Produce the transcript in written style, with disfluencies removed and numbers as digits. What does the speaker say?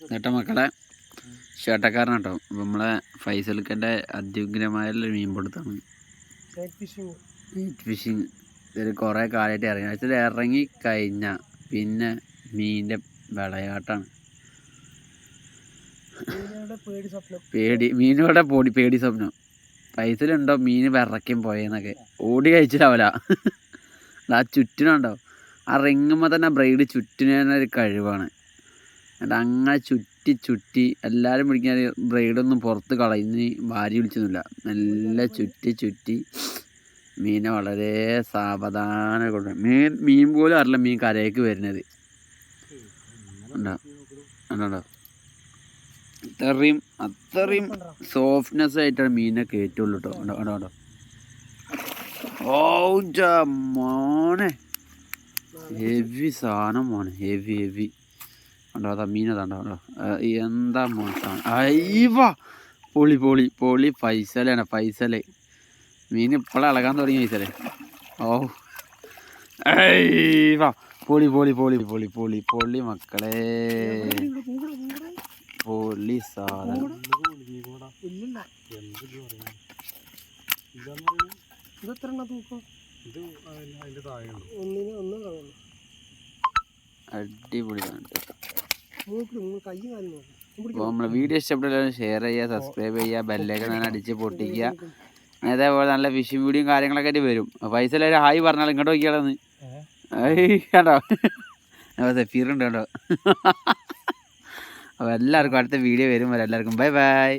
ചേട്ടാ മക്കളെ ചേട്ടക്കാരനാട്ടോ നമ്മളെ ഫൈസൽക്കൻ്റെ അത്യുഗ്രമായുള്ള മീൻപിടുത്താണ്. നൈറ്റ് ഫിഷിങ് ഇതിൽ കുറേ കാലമായിട്ട് ഇറങ്ങി ഇതിൽ ഇറങ്ങി കഴിഞ്ഞാൽ പിന്നെ മീനിൻ്റെ വിളയാട്ടാണ്. മീനുകളുടെ പേടി സ്വപ്നം. ഫൈസലുണ്ടോ മീൻ വിറയ്ക്കും പോയെന്നൊക്കെ ഓടി കഴിച്ചിട്ടാവില്ല. ആ ചുറ്റിനുണ്ടോ ആ റിങ്ങുമ്പോൾ തന്നെ ബ്രൈഡ് ചുറ്റിന് തന്നെ ഒരു കഴിവാണ്. എന്നിട്ട് അങ്ങനെ ചുറ്റി എല്ലാവരും പിടിക്കാൻ ബ്രൈഡൊന്നും പുറത്ത് കളയുന്ന ഭാര്യ വിളിച്ചൊന്നുമില്ല. നല്ല ചുറ്റി മീനെ വളരെ സാവധാനം കൊണ്ട് മീൻ പോലും അറിയില്ല മീൻ കരയ്ക്ക് വരുന്നത്. ഉണ്ടോ അത്രയും സോഫ്റ്റ്നെസ് ആയിട്ടാണ് മീനെ കയറ്റുള്ളൂ കേട്ടോ. ഉണ്ടോ ഓ മോനെ ഹെവി സാധനം മോനെ ഹെവി ഉണ്ടോ. അതാ മീനതാണ്ടോ എന്താ മോശമാണ്. അയ്യവാ പൊളി ഫൈസലാണ് ഫൈസല്. മീൻ ഇപ്പോഴെ ഇളകാൻ തുടങ്ങി ഫൈസലേ. ഓ അയ്യവാ പൊളി മക്കളെ പൊളി സാധനം. അടിപൊളിയാണ്. അപ്പോൾ നമ്മളെ വീഡിയോ ഇഷ്ടപ്പെട്ടാലും ഷെയർ ചെയ്യുക, സബ്സ്ക്രൈബ് ചെയ്യുക, ബെല്ലൈക്കൺ തന്നെ അടിച്ച് പൊട്ടിക്കുക. അതേപോലെ നല്ല ഫിഷിംഗ് വീഡിയോയും കാര്യങ്ങളൊക്കെ ആയിട്ട് വരും. പൈസ എല്ലാവരും ഹായ് പറഞ്ഞാൽ ഇങ്ങോട്ട് നോക്കിയാളെന്ന് കേട്ടോ. സഫീറുണ്ട് കേട്ടോ. അപ്പോൾ എല്ലാവർക്കും അടുത്ത വീഡിയോ വരും. എല്ലാവർക്കും ബൈ.